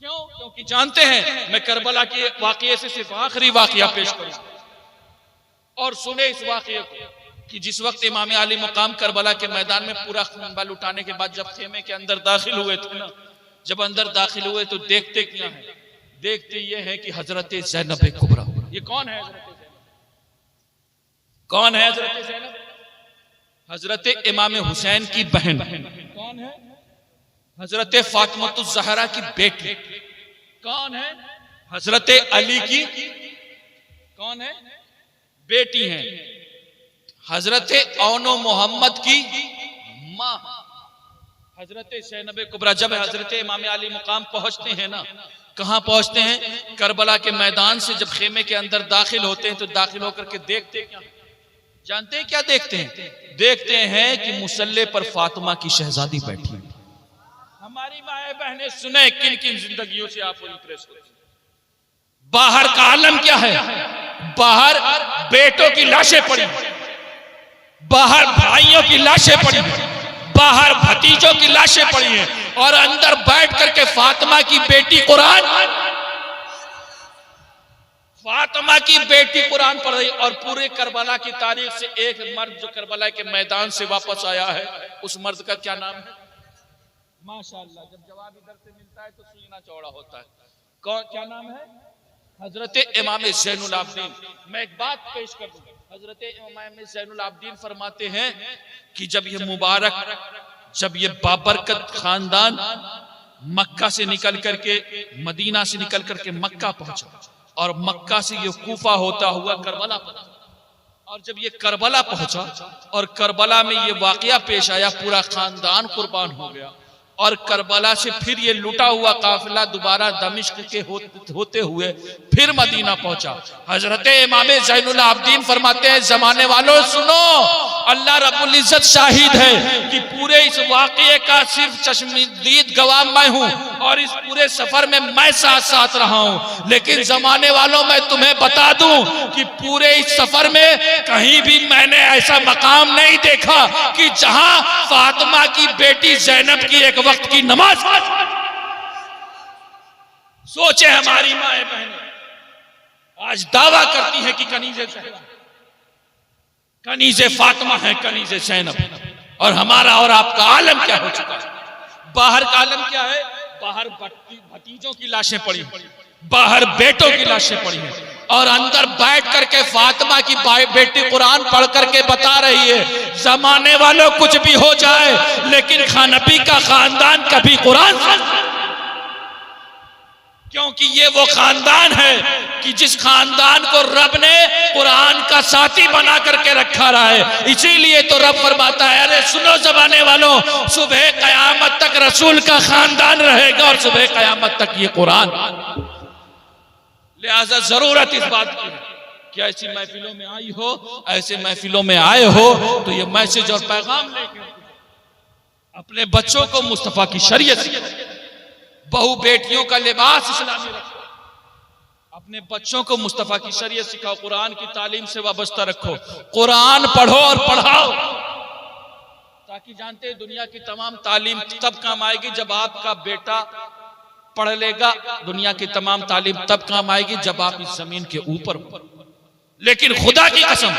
क्यों? क्योंकि जानते हैं, मैं करबला के वाकये से सिर्फ आखिरी वाकया पेश करूंगा और सुने इस वाकये को कि जिस वक्त इमाम अली मुकाम करबला के मैदान में पूरा खून उठाने के बाद जब खेमे के अंदर दाखिल हुए थे ना, जब अंदर दाखिल हुए तो देखते क्या है? देखते ये है कि हजरत ज़ैनब कुबरा। ये कौन है हजरत ज़ैनब? कौन है हजरत ज़ैनब? हजरत इमाम हुसैन की बहन। कौन है? हजरत फातिमातुज़ ज़हरा की बेटी। कौन है? हजरत अली की कौन है? बेटी है। हजरत औनो मोहम्मद की मां हजरत ज़ैनब कुबरा। जब हजरत इमाम अली मुकाम पहुंचते हैं ना, कहां पहुंचते हैं? करबला के मैदान से जब खेमे के अंदर दाखिल होते हैं तो दाखिल होकर के देखते क्या? जानते हैं क्या देखते हैं? देखते हैं कि मुसल्ले पर फातिमा की शहजादी बैठी है। हमारी माएं बहनें सुने, किन किन जिंदगियों से आप इंप्रेस होते। बाहर का आलम क्या है? बाहर बेटों की लाशें पड़ी, बाहर भाइयों की लाशें पड़ी, बाहर भतीजों की लाशें पड़ी हैं, और अंदर बैठ करके फातिमा की बेटी कुरान, फातिमा की बेटी कुरान पढ़ रही। और पूरे करबला की तारीख से एक मर्द जो करबला के मैदान से वापस आया है, उस मर्द का क्या नाम है? माशाअल्लाह, जब जवाब इधर से मिलता है तो सीना चौड़ा होता है। कौन, क्या नाम है? हजरत इमाम ज़ैनुल आबिदीन। मैं एक बात पेश कर दूं, हजरत इमाम ज़ैनुल आबिदीन फरमाते हैं कि जब ये बाबरकत खानदान मक्का से निकल करके मदीना से निकल करके मक्का पहुंचा और मक्का से ये कूफा होता हुआ करबला पहुंचा, और जब ये करबला पहुंचा और करबला में ये वाकया पेश आया, पूरा खानदान कुर्बान हो गया, और करबला से फिर ये लुटा हुआ काफिला दोबारा दमिश्क के होते हुए फिर मदीना पहुंचा। हजरत इमाम ज़ैनुल आबिदीन फरमाते हैं, जमाने वालों सुनो, अल्लाह रब्बुल इज्जत शाहिद है कि पूरे इस वाकये का सिर्फ चश्मदीद गवाह मैं हूं, और इस पूरे सफर में मैं साथ साथ रहा हूं। लेकिन जमाने वालों मैं तुम्हें बता दूं कि पूरे इस सफर में कहीं भी मैंने ऐसा मकाम नहीं देखा कि जहां फातिमा की बेटी ज़ैनब की एक वक्त की नमाज। सोचे हमारी माए बहनें आज दावा करती है कि कनीज़े फातिमा है, कनीज़े ज़ैनब, और हमारा और आपका आलम क्या हो चुका है। बाहर का आलम क्या है, बाहर भतीजों की लाशें पड़ी, बाहर बेटों की लाशें पड़ी हैं, और अंदर बैठ करके फातिमा की बेटी कुरान पढ़ करके बता रही है, जमाने वालों कुछ भी हो जाए लेकिन खानबी का खानदान कभी कुरान, क्योंकि ये वो खानदान है कि जिस खानदान को रब ने कुरान का साथी बना करके रखा रहा है। इसीलिए तो रब फरमाता है, अरे सुनो जमाने वालों, सुबह कयामत तक रसूल का खानदान रहेगा और सुबह कयामत तक ये कुरान। लिहाजा जरूरत इस बात की कि ऐसी महफिलों में आई हो, ऐसे महफिलों में आए हो तो ये मैसेज और पैगाम लेकर अपने बच्चों को मुस्तफा की शरीयत सिखाओ, बहु बेटियों का लिबास इस्लामी रखो, अपने बच्चों को मुस्तफा की शरीयत सिखाओ, कुरान की तालीम से वाबस्ता रखो, कुरान पढ़ो और पढ़ाओ, ताकि जानते हैं दुनिया की तमाम तालीम तब काम आएगी जब आपका बेटा पढ़ लेगा, दुनिया की तमाम तालीम तब काम आएगी जब आप इस जमीन के ऊपर हो। लेकिन खुदा की कसम,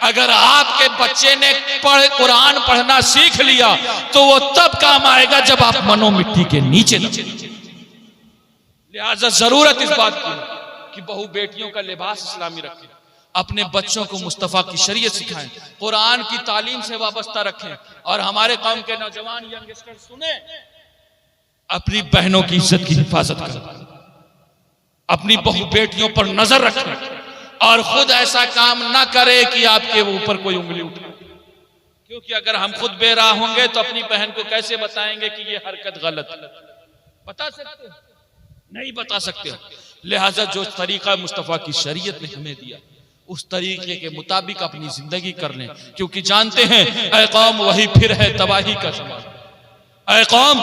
अगर आपके बच्चे ने कुरान पढ़ना सीख लिया तो वो तब काम आएगा जब आप मनो मिट्टी के नीचे। लिहाजा जरूरत इस बात की कि बहु बेटियों का लिबास इस्लामी रखें, अपने बच्चों को मुस्तफा की शरीयत सिखाएं, कुरान की तालीम से वाबस्ता रखें, और हमारे कौम के नौजवान यंगस्टर सुने, अपनी बहनों की इज्जत की हिफाजत करें, अपनी बहु बेटियों पर नजर रखें, और खुद ऐसा काम ना करे कि आपके ऊपर कोई उंगली उठाए, क्योंकि अगर हम खुद बेराह होंगे तो अपनी बहन को कैसे बताएंगे कि ये हरकत गलत है? बता सकते नहीं बता सकते। लिहाजा जो तरीका मुस्तफा की शरीयत ने हमें दिया उस तरीके के मुताबिक अपनी जिंदगी कर लें, क्योंकि जानते हैं ऐ कौम वही फिर है तबाही का ज़माना, ऐ कौम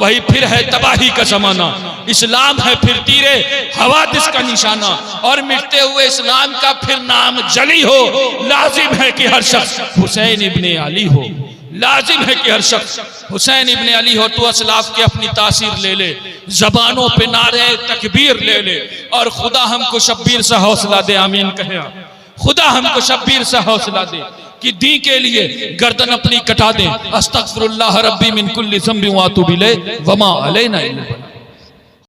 वही फिर है तबाही का ज़माना, इस्लाम है फिर तीरे हवादिस का निशाना, और मिटते हुए इस्लाम का फिर नाम जली हो। लाजिम है कि हर शख्स हुसैन इब्ने अली हो, लाजिम है कि हर शख्स हुसैन इब्ने अली हो। तो असलाफ के अपनी तासीर ले ले, जबानों पे नारे तकबीर ले ले, और खुदा हमको शब्बीर सा हौसला दे, आमीन कहे। खुदा हमको शब्बीर सा हौसला दे कि दी के लिए गर्दन अपनी कटा दें। अस्तगफिरुल्लाह रब्बी मिन कुल्ली ज़ंबिन व अतूबु इलैहि वमा अलैना इल्ला